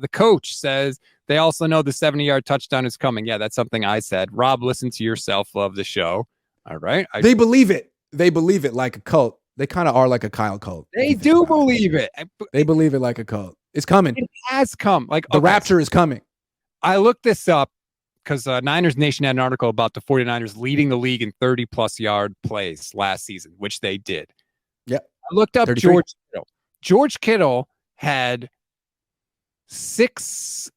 The coach says they also know the 70-yard touchdown is coming. Yeah, that's something I said. Rob, listen to yourself. Love the show. All right. They believe it. They believe it like a cult. They kind of are like a Kyle cult. They do believe it. They believe it like a cult. It's coming. It has come. The rapture is coming. I looked this up because Niners Nation had an article about the 49ers leading the league in 30-plus yard plays last season, which they did. Yep. I looked up 33. George Kittle. George Kittle had 6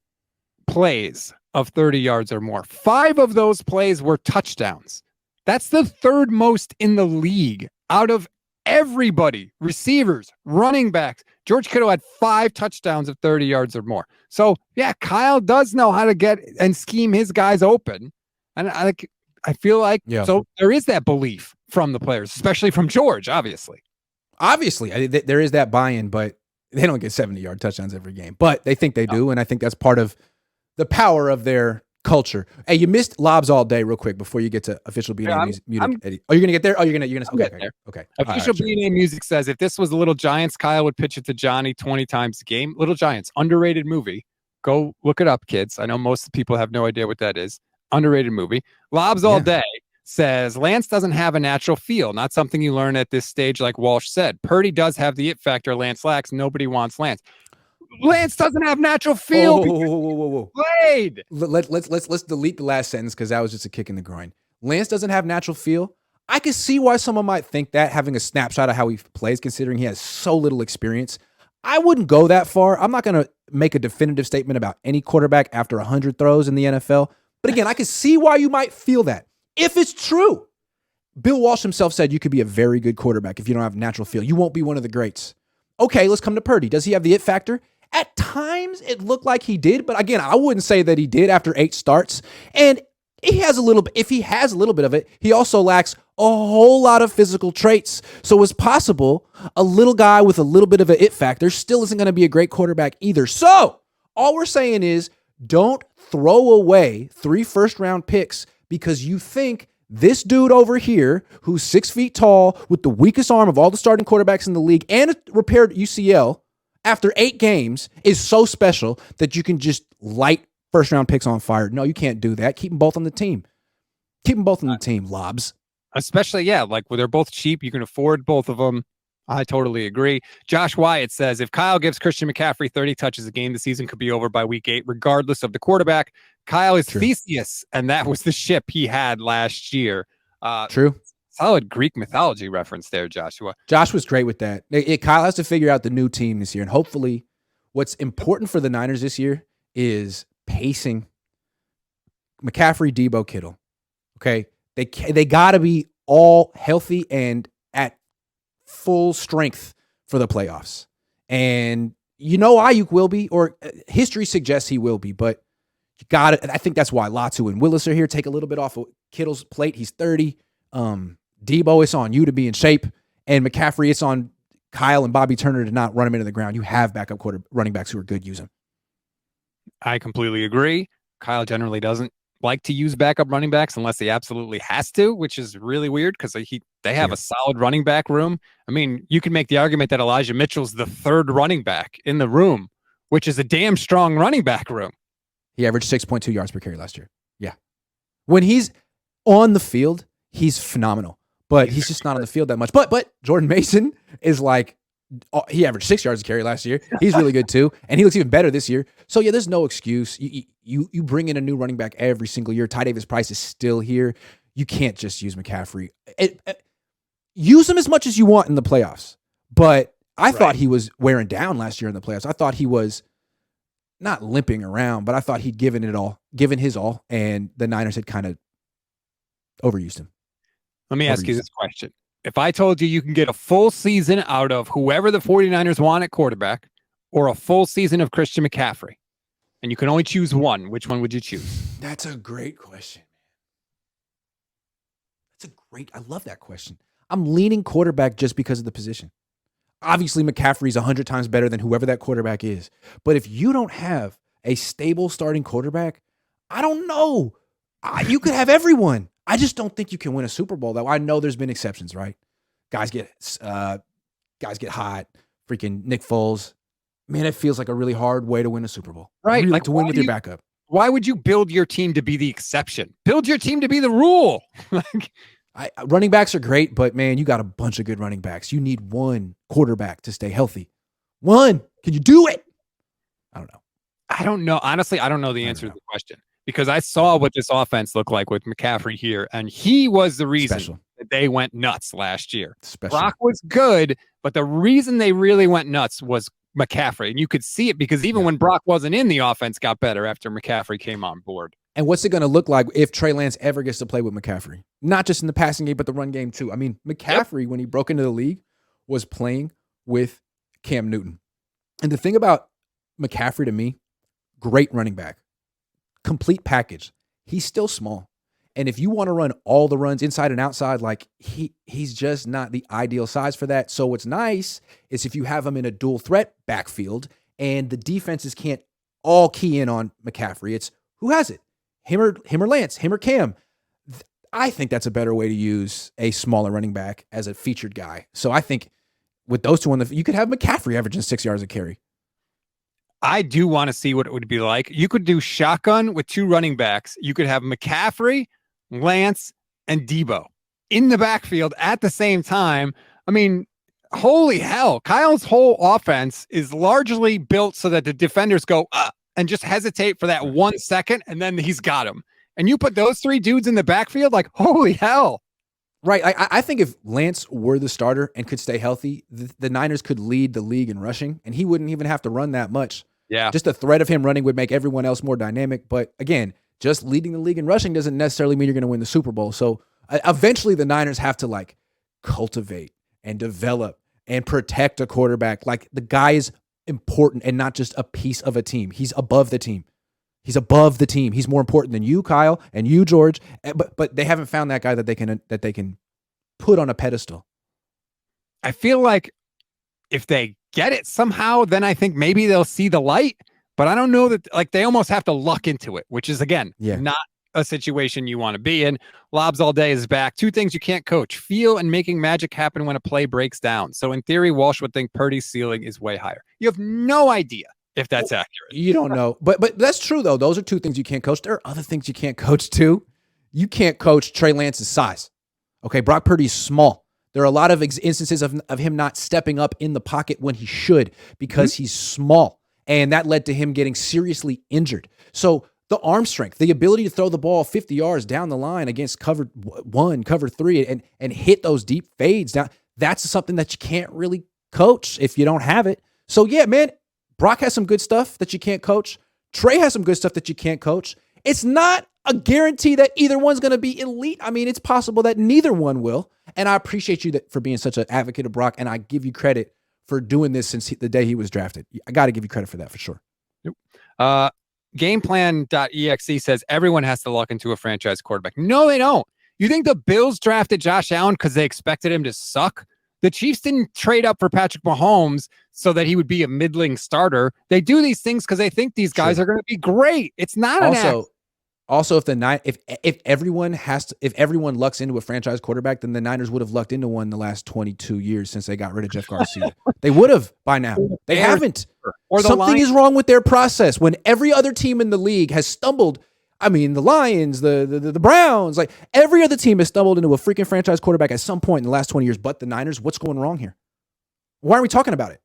plays of 30 yards or more. 5 of those plays were touchdowns. That's the third most in the league out of everybody. Receivers, running backs. George Kittle had 5 touchdowns of 30 yards or more. So, yeah, Kyle does know how to get and scheme his guys open. And I feel like so there is that belief from the players, especially from George, obviously. Obviously, there is that buy-in, but they don't get 70-yard touchdowns every game. But they think they do, and I think that's part of the power of their culture. Hey, you missed Lobs all day real quick before you get to official B&A music. Eddie. Oh, you're going to get there? Oh, you're going to get there. Okay. Official B&A music says if this was Little Giants, Kyle would pitch it to Johnny 20 times a game. Little Giants, underrated movie. Go look it up, kids. I know most people have no idea what that is. Underrated movie. Lobs all day says Lance doesn't have a natural feel, not something you learn at this stage like Walsh said. Purdy does have the it factor Lance lacks. Nobody wants Lance. Lance doesn't have natural feel. Whoa. Played. Let's delete the last sentence because that was just a kick in the groin. Lance doesn't have natural feel. I can see why someone might think that, having a snapshot of how he plays, considering he has so little experience. I wouldn't go that far. I'm not going to make a definitive statement about any quarterback after 100 throws in the NFL. But again, I can see why you might feel that. If it's true, Bill Walsh himself said you could be a very good quarterback if you don't have natural feel. You won't be one of the greats. Okay, let's come to Purdy. Does he have the it factor? At times, it looked like he did, but again, I wouldn't say that he did after 8 starts. And he has a little bit. If he has a little bit of it, he also lacks a whole lot of physical traits. So it's possible a little guy with a little bit of an it factor still isn't going to be a great quarterback either. So all we're saying is don't throw away 3 first-round picks because you think this dude over here, who's 6 feet tall with the weakest arm of all the starting quarterbacks in the league and a repaired UCL, after 8 games is so special that you can just light first-round picks on fire. No, you can't do that. Keep them both on the team. Keep them both on the team, Lobs. Especially, like they're both cheap. You can afford both of them. I totally agree. Josh Wyatt says, if Kyle gives Christian McCaffrey 30 touches a game, the season could be over by week 8, regardless of the quarterback. Kyle is Theseus, and that was the ship he had last year. True. Solid Greek mythology reference there, Joshua. Josh was great with that. Kyle has to figure out the new team this year, and hopefully what's important for the Niners this year is pacing. McCaffrey, Debo, Kittle. Okay? They got to be all healthy and at full strength for the playoffs. And you know Ayuk will be, or history suggests he will be, but you got it. I think that's why Latu and Willis are here. Take a little bit off of Kittle's plate. He's 30. Debo, it's on you to be in shape. And McCaffrey, it's on Kyle and Bobby Turner to not run him into the ground. You have backup running backs who are good. Use them. I completely agree. Kyle generally doesn't like to use backup running backs unless he absolutely has to, which is really weird because they have a solid running back room. I mean, you can make the argument that Elijah Mitchell's the 3rd running back in the room, which is a damn strong running back room. He averaged 6.2 yards per carry last year. Yeah. When he's on the field, he's phenomenal. But he's just not on the field that much. But Jordan Mason is like, he averaged 6 yards a carry last year. He's really good too. And he looks even better this year. So yeah, there's no excuse. You bring in a new running back every single year. Ty Davis Price is still here. You can't just use McCaffrey. Use him as much as you want in the playoffs. But I thought he was wearing down last year in the playoffs. I thought he was not limping around, but I thought he'd given his all. And the Niners had kind of overused him. Let me ask you this question. If I told you can get a full season out of whoever the 49ers want at quarterback or a full season of Christian McCaffrey, and you can only choose one, which one would you choose? That's a great question. I love that question. I'm leaning quarterback just because of the position. Obviously, McCaffrey's 100 times better than whoever that quarterback is. But if you don't have a stable starting quarterback, I don't know. You could have everyone. I just don't think you can win a Super Bowl, though. I know there's been exceptions, right? Guys get hot. Freaking Nick Foles. Man, it feels like a really hard way to win a Super Bowl. Right. Really, Like to win with your backup. Why would you build your team to be the exception? Build your team to be the rule. Running backs are great, but man, you got a bunch of good running backs. You need one quarterback to stay healthy. One. Can you do it? I don't know. I don't know. Honestly, I don't know the answer to the question because I saw what this offense looked like with McCaffrey here, and he was the reason that they went nuts last year. Brock was good, but the reason they really went nuts was McCaffrey, and you could see it because even when Brock wasn't in, the offense got better after McCaffrey came on board. And what's it going to look like if Trey Lance ever gets to play with McCaffrey? Not just in the passing game, but the run game too. I mean, McCaffrey, when he broke into the league, was playing with Cam Newton. And the thing about McCaffrey to me, great running back, complete package. He's still small. And if you want to run all the runs inside and outside, like he's just not the ideal size for that. So what's nice is if you have him in a dual threat backfield and the defenses can't all key in on McCaffrey, it's who has it? Him or Lance, him or Cam. I think that's a better way to use a smaller running back as a featured guy. So I think with those two on you could have McCaffrey averaging 6 yards a carry. I do want to see what it would be like. You could do shotgun with two running backs. You could have McCaffrey, Lance, and Debo in the backfield at the same time. I mean, holy hell. Kyle's whole offense is largely built so that the defenders go and just hesitate for that 1 second, and then he's got him. And you put those three dudes in the backfield, like, holy hell. Right. I think if Lance were the starter and could stay healthy, the Niners could lead the league in rushing, and he wouldn't even have to run that much. Yeah. Just the threat of him running would make everyone else more dynamic. But again, just leading the league in rushing doesn't necessarily mean you're going to win the Super Bowl. So eventually the Niners have to like cultivate and develop and protect a quarterback. Like the guy is important and not just a piece of a team. He's above the team. He's above the team. He's more important than you, Kyle, and you, George. But they haven't found that guy that they can put on a pedestal. I feel like if they get it somehow, then I think maybe they'll see the light. But I don't know that, like, they almost have to luck into it, which is, again, not a situation you want to be in. Lobs all day is back. Two things you can't coach: feel and making magic happen when a play breaks down. So in theory, Walsh would think Purdy's ceiling is way higher. You have no idea if that's accurate. You don't know. But that's true, though. Those are two things you can't coach. There are other things you can't coach, too. You can't coach Trey Lance's size. Okay, Brock Purdy's small. There are a lot of instances of him not stepping up in the pocket when he should because he's small. And that led to him getting seriously injured. So the arm strength, the ability to throw the ball 50 yards down the line against cover 1, cover 3, and hit those deep fades down, that's something that you can't really coach if you don't have it. So yeah, man, Brock has some good stuff that you can't coach. Trey has some good stuff that you can't coach. It's not a guarantee that either one's going to be elite. I mean, it's possible that neither one will. And I appreciate you for being such an advocate of Brock, and I give you credit for doing this since the day he was drafted. I got to give you credit for that for sure. Gameplan.exe says everyone has to luck into a franchise quarterback. No, they don't. You think the Bills drafted Josh Allen because they expected him to suck? The Chiefs didn't trade up for Patrick Mahomes so that he would be a middling starter. They do these things because they think these guys are going to be great. It's not an act. Also, if everyone lucks into a franchise quarterback, then the Niners would have lucked into one in the last 22 years since they got rid of Jeff Garcia. They would have by now. They haven't. Or something is wrong with their process. When every other team in the league has stumbled, I mean, the Lions, the Browns, like every other team has stumbled into a freaking franchise quarterback at some point in the last 20 years, but the Niners. What's going wrong here? Why aren't we talking about it?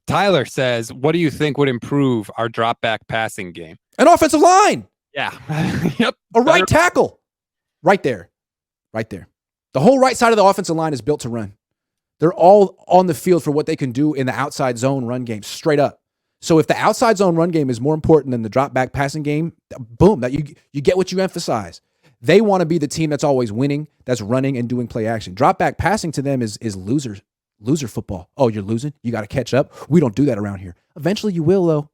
Tyler says, what do you think would improve our drop back passing game? An offensive line. Yeah. Yep. A right tackle. Right there. Right there. The whole right side of the offensive line is built to run. They're all on the field for what they can do in the outside zone run game, straight up. So if the outside zone run game is more important than the drop back passing game, boom, that you get what you emphasize. They want to be the team that's always winning, that's running and doing play action. Drop back passing to them is loser football. Oh, you're losing? You got to catch up? We don't do that around here. Eventually you will, though.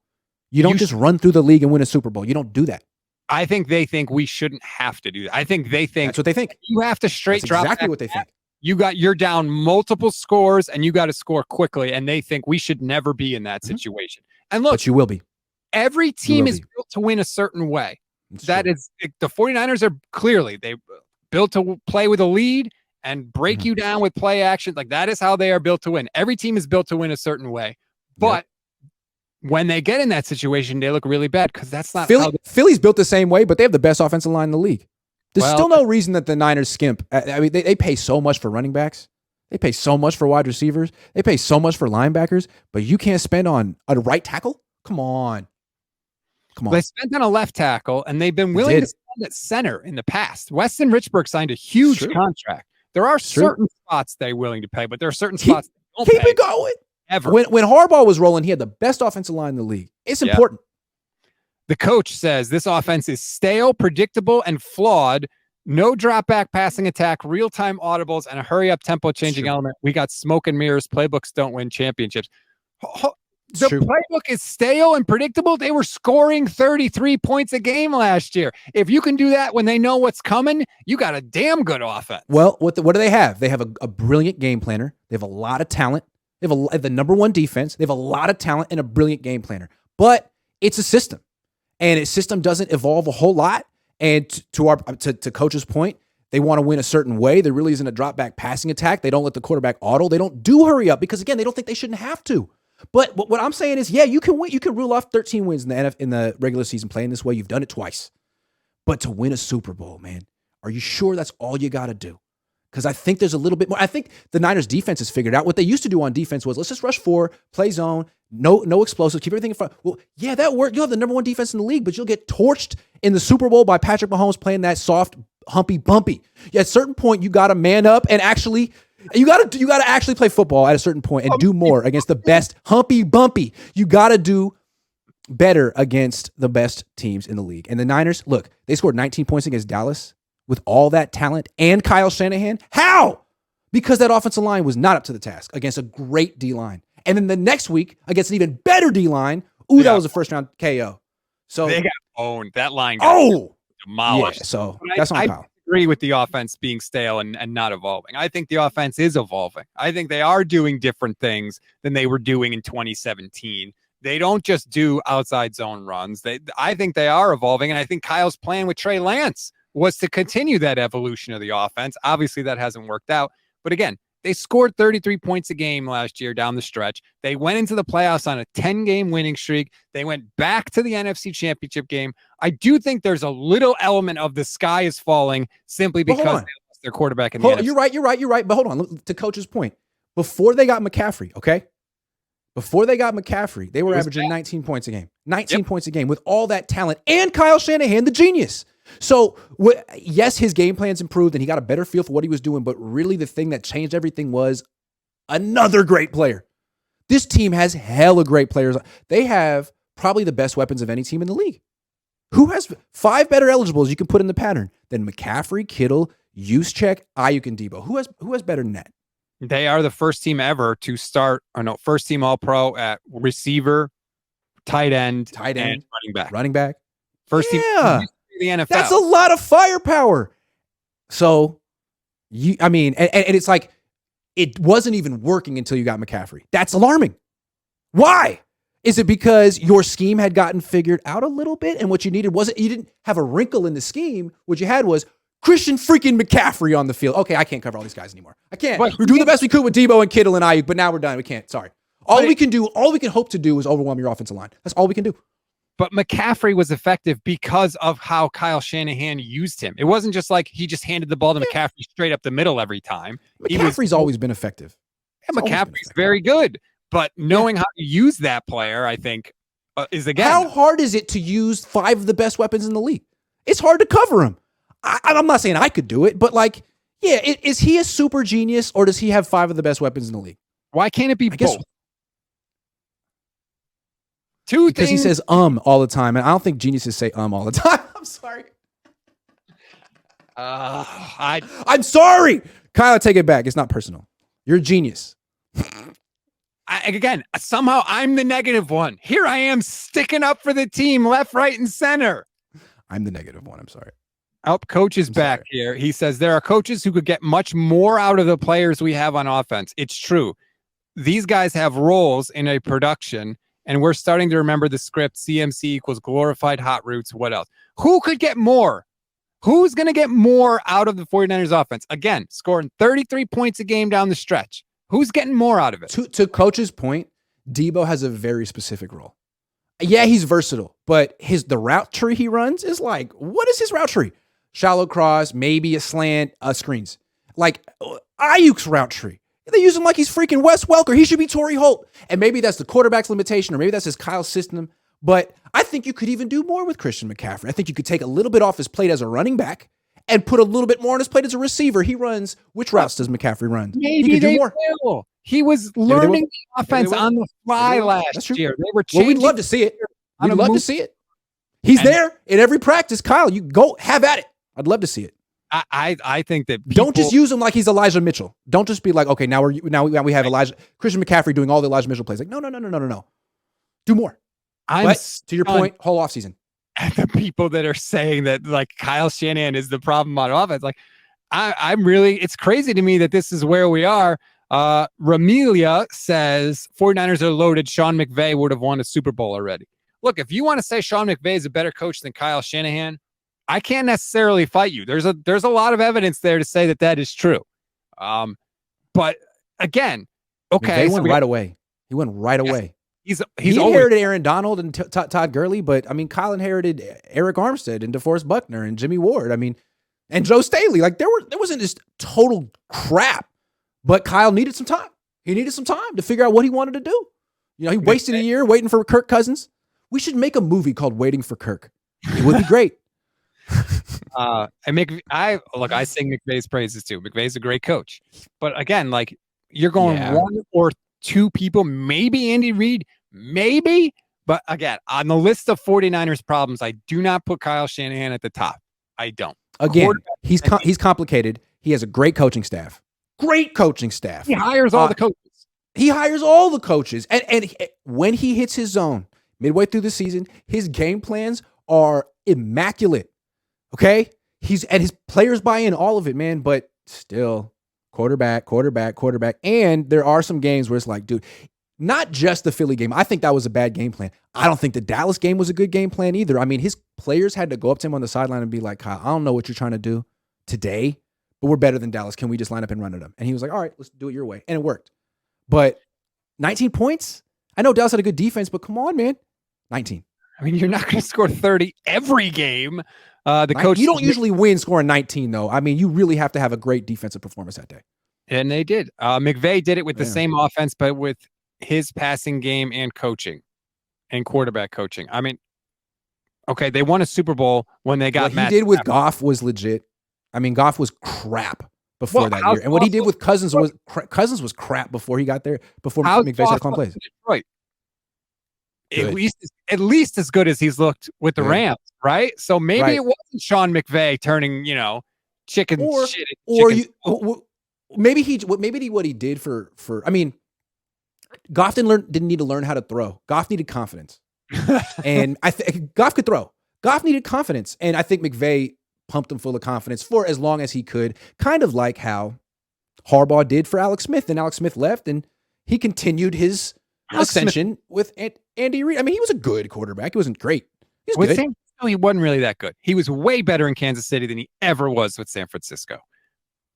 You don't just run through the league and win a Super Bowl. You don't do that. I think they think we shouldn't have to do that. I think they think that's what they think. You have to straight drop. Exactly what they think. You're down multiple scores and you got to score quickly. And they think we should never be in that situation. And look, but you will be. Every team is built to win a certain way. The 49ers are clearly built to play with a lead and break you down with play action. Like that is how they are built to win. Every team is built to win a certain way. But when they get in that situation, they look really bad because that's not how Philly's built the same way, but they have the best offensive line in the league. There's Well, still no reason that the Niners skimp. I mean, they pay so much for running backs. They pay so much for wide receivers. They pay so much for linebackers, but you can't spend on a right tackle? Come on. They spent on a left tackle, and they've been willing to spend at center in the past. Weston Richburg signed a huge contract. There are certain spots they're willing to pay, but there are certain spots they don't keep pay it going. Ever. When Harbaugh was rolling, he had the best offensive line in the league. It's important. The coach says this offense is stale, predictable, and flawed. No drop back passing attack, real-time audibles, and a hurry-up tempo-changing element. We got smoke and mirrors. Playbooks don't win championships. The playbook is stale and predictable. They were scoring 33 points a game last year. If you can do that when they know what's coming, you got a damn good offense. Well, what do they have? They have a brilliant game planner. They have a lot of talent. They have the number one defense. They have a lot of talent and a brilliant game planner. But it's a system, and its system doesn't evolve a whole lot. And to Coach's point, they want to win a certain way. There really isn't a drop back passing attack. They don't let the quarterback auto. They don't do hurry up because, again, they don't think they shouldn't have to. But what I'm saying is, yeah, you can win. You can rule off 13 wins in the regular season playing this way. You've done it twice. But to win a Super Bowl, man, are you sure that's all you got to do? Because I think there's a little bit more. I think the Niners defense has figured out what they used to do on defense was let's just rush 4, play zone, no explosives, keep everything in front. Well, yeah, that worked. You'll have the number one defense in the league, but you'll get torched in the Super Bowl by Patrick Mahomes playing that soft, humpy, bumpy. Yeah, at a certain point, you got to man up and actually, you got to actually play football at a certain point and do more against the best humpy, bumpy. You got to do better against the best teams in the league. And the Niners, look, they scored 19 points against Dallas. With all that talent and Kyle Shanahan? How? Because that offensive line was not up to the task against a great D-line. And then the next week, against an even better D-line, that was a first-round KO. So they got owned. That line got demolished. Yeah, so that's on Kyle. I agree with the offense being stale and not evolving. I think the offense is evolving. I think they are doing different things than they were doing in 2017. They don't just do outside zone runs. I think they are evolving, and I think Kyle's plan with Trey Lance was to continue that evolution of the offense. Obviously, that hasn't worked out. But again, they scored 33 points a game last year down the stretch. They went into the playoffs on a 10-game winning streak. They went back to the NFC Championship game. I do think there's a little element of the sky is falling simply because they lost their quarterback in the NFC. You're right. But hold on. To Coach's point, before they got McCaffrey, okay? Before they got McCaffrey, they were averaging 19 points a game. 19 points a game with all that talent and Kyle Shanahan, the genius. So, yes, his game plan's improved and he got a better feel for what he was doing, but really the thing that changed everything was another great player. This team has hella great players. They have probably the best weapons of any team in the league. Who has 5 better eligibles you can put in the pattern than McCaffrey, Kittle, Juszczyk, Ayuk, and Debo? Who has better than that? They are the first team ever to start, first team All-Pro at receiver, tight end, and running back. First team the NFL. That's a lot of firepower. So, and it's like it wasn't even working until you got McCaffrey. That's alarming. Why? Is it because your scheme had gotten figured out a little bit and what you needed wasn't, you didn't have a wrinkle in the scheme. What you had was Christian freaking McCaffrey on the field. Okay, I can't cover all these guys anymore. I can't. We're doing the best we could with Debo and Kittle and Ayuk, but now we're done. We can't. Sorry. All we can hope to do is overwhelm your offensive line. That's all we can do. But McCaffrey was effective because of how Kyle Shanahan used him. It wasn't just like he just handed the ball to McCaffrey straight up the middle every time. McCaffrey's always been effective. Yeah, McCaffrey's very good. But knowing how to use that player, I think, is again. How hard is it to use 5 of the best weapons in the league? It's hard to cover him. I'm not saying I could do it, but is he a super genius or does he have 5 of the best weapons in the league? Why can't it be both? Because he says all the time, and I don't think geniuses say all the time. I'm sorry. I'm sorry. Kyle, take it back. It's not personal. You're a genius. Again, somehow I'm the negative one. Here I am sticking up for the team left, right, and center. I'm the negative one. I'm sorry. Coach is back here. He says there are coaches who could get much more out of the players we have on offense. It's true. These guys have roles in a production, and we're starting to remember the script. CMC equals glorified hot roots. What else? Who could get more? Who's going to get more out of the 49ers offense? Again, scoring 33 points a game down the stretch. Who's getting more out of it? To Coach's point, Debo has a very specific role. Yeah, he's versatile, but the route tree he runs is like, what is his route tree? Shallow cross, maybe a slant, screens. Like Ayuk's route tree. They use him like he's freaking Wes Welker. He should be Torrey Holt. And maybe that's the quarterback's limitation, or maybe that's his Kyle system. But I think you could even do more with Christian McCaffrey. I think you could take a little bit off his plate as a running back and put a little bit more on his plate as a receiver. He runs, which routes does McCaffrey run? Maybe he could do more. Will. He was learning the offense on the fly last year. They were changing. Well, we'd love to see it. We'd love to see it. He's there in every practice. Kyle, you go have at it. I'd love to see it. I think that don't just use him like he's Elijah Mitchell. Don't just be like, okay, now we have Christian McCaffrey doing all the Elijah Mitchell plays. Like, no. Do more. But to your point, whole offseason. And the people that are saying that like Kyle Shanahan is the problem on offense, like I'm really, it's crazy to me that this is where we are. Ramelia says 49ers are loaded. Sean McVay would have won a Super Bowl already. Look, if you want to say Sean McVay is a better coach than Kyle Shanahan, I can't necessarily fight you. There's a lot of evidence there to say that is true. But again, okay, he went right away. He went right away. He inherited Aaron Donald and Todd Gurley, but I mean, Kyle inherited Eric Armstead and DeForest Buckner and Jimmy Ward. I mean, and Joe Staley. Like there wasn't just total crap, but Kyle needed some time. He needed some time to figure out what he wanted to do. You know, he wasted a year waiting for Kirk Cousins. We should make a movie called Waiting for Kirk. It would be great. I sing McVay's praises too. McVay's a great coach, but again, like you're going one or two people, maybe Andy Reid, maybe. But again, on the list of 49ers problems, I do not put Kyle Shanahan at the top. I don't. Again, he's complicated. He has a great coaching staff. Great coaching staff. He hires all the coaches. He hires all the coaches, and when he hits his zone midway through the season, his game plans are immaculate. Okay? His players buy in all of it, man, but still quarterback. And there are some games where it's like, dude, not just the Philly game. I think that was a bad game plan. I don't think the Dallas game was a good game plan either. I mean, his players had to go up to him on the sideline and be like, Kyle, I don't know what you're trying to do today, but we're better than Dallas. Can we just line up and run at them? And he was like, all right, let's do it your way. And it worked. But 19 points? I know Dallas had a good defense, but come on, man. 19. I mean, you're not going to score 30 every game. Coach, you don't usually win scoring 19, though. I mean, you really have to have a great defensive performance that day. And they did. McVay did it with the same offense, but with his passing game and coaching and quarterback coaching. I mean, okay, they won a Super Bowl when they got What he did with Goff was legit. I mean, Goff was crap before that year. And what he did with Cousins was crap before he got there, before McVay started calling plays. Detroit. At least as good as he's looked with the Rams, right? So maybe it wasn't Sean McVay turning, chicken shit. Maybe what he did for I mean, Goff didn't need to learn how to throw. Goff needed confidence, and I think Goff could throw. Goff needed confidence, and I think McVay pumped him full of confidence for as long as he could, kind of like how Harbaugh did for Alex Smith. And Alex Smith left, and he continued his ascension with Andy Reid. I mean, he was a good quarterback. He wasn't great. He was good. He wasn't really that good. He was way better in Kansas City than he ever was with San Francisco.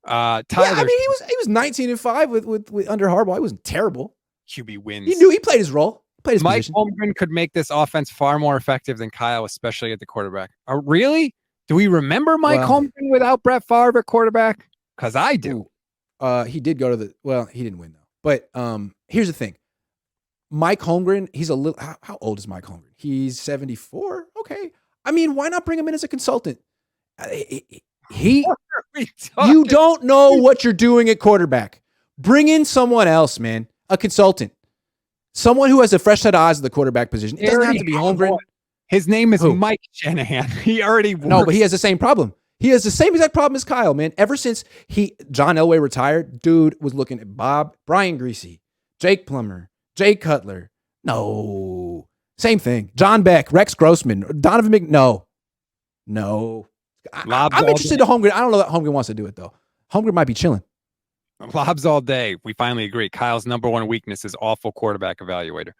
Tyler, I mean, he was 19-5 with under Harbaugh. He wasn't terrible. QB wins. He played his role. Mike Holmgren could make this offense far more effective than Kyle, especially at the quarterback. Really? Do we remember Mike Holmgren without Brett Favre at quarterback? Because I do. He did go to he didn't win though. But here's the thing. Mike Holmgren, he's a little. How old is Mike Holmgren? He's 74. Okay. I mean, why not bring him in as a consultant? You don't know what you're doing at quarterback. Bring in someone else, man. A consultant. Someone who has a fresh set of eyes at the quarterback position. It doesn't have to be Holmgren. His name is Mike Shanahan. He already works. No, but he has the same problem. He has the same exact problem as Kyle, man. Ever since John Elway retired, dude was looking at Brian Greasy, Jake Plummer, Jay Cutler. No. Same thing. John Beck, Rex Grossman, Donovan No. I'm interested in Holmgren. I don't know that Holmgren wants to do it, though. Holmgren might be chilling. Lobs all day. We finally agree. Kyle's number one weakness is awful quarterback evaluator.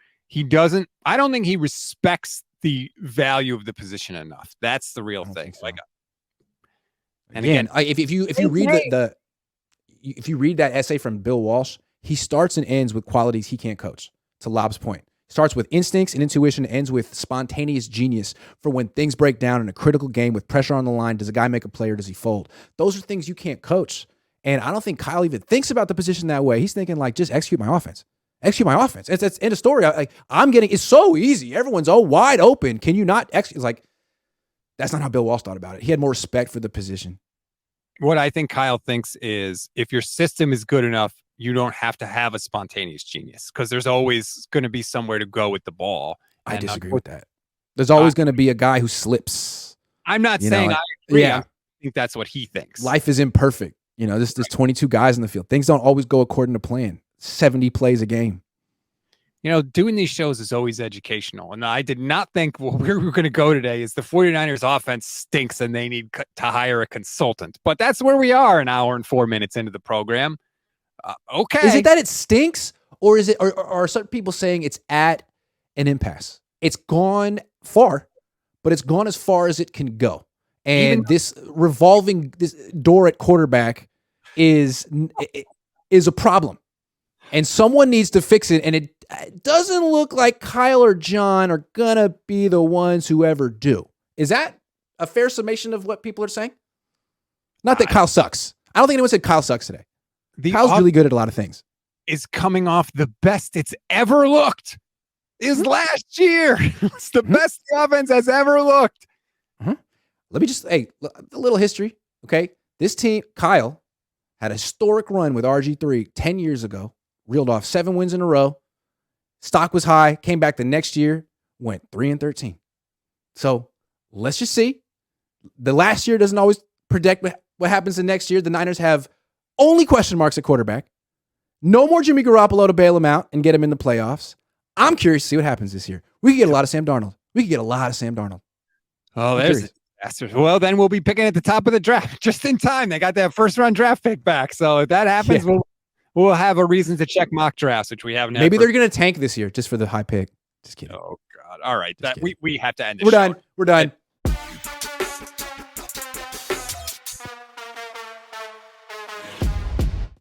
I don't think he respects the value of the position enough. That's the real thing. So. And again, if you read that essay from Bill Walsh, he starts and ends with qualities he can't coach. To Lob's point, Starts with instincts and intuition, ends with spontaneous genius for when things break down in a critical game with pressure on the line. Does a guy make a play or does he fold? Those are things you can't coach. And I don't think Kyle even thinks about the position that way. He's thinking like, just execute my offense. Execute my offense. It's end of story. It's so easy. Everyone's wide open. Can you not execute? It's like, that's not how Bill Walsh thought about it. He had more respect for the position. What I think Kyle thinks is if your system is good enough, you don't have to have a spontaneous genius because there's always going to be somewhere to go with the ball. I disagree with that. There's always going to be a guy who slips. I'm not saying I agree. Yeah. I think that's what he thinks. Life is imperfect. There's 22 guys in the field. Things don't always go according to plan. 70 plays a game. Doing these shows is always educational. And I did not think where we were going to go today is the 49ers offense stinks and they need to hire a consultant. But that's where we are an hour and 4 minutes into the program. Okay. Is it that it stinks or is it, or are certain people saying it's at an impasse? It's gone far, but it's gone as far as it can go. And this door at quarterback is a problem. And someone needs to fix it. And it doesn't look like Kyle or John are going to be the ones who ever do. Is that a fair summation of what people are saying? Not that Kyle sucks. I don't think anyone said Kyle sucks today. Kyle's really good at a lot of things. Is coming off the best it's ever looked. Is last year. It's the best the offense has ever looked. Let me just, a little history, okay? This team, Kyle, had a historic run with RG3 10 years ago, reeled off 7 wins in a row. Stock was high, came back the next year, went 3-13. So let's just see. The last year doesn't always predict what happens the next year. The Niners have only question marks at quarterback. No more Jimmy Garoppolo to bail him out and get him in the playoffs. I'm curious to see what happens this year. We could get a lot of Sam Darnold. Oh, there's it. Well, then we'll be picking at the top of the draft just in time. They got that first-round draft pick back. So if that happens, we'll have a reason to check mock drafts, which we haven't. Maybe they're going to tank this year just for the high pick. Just kidding. Oh, God. All right. We have to end it. We're done.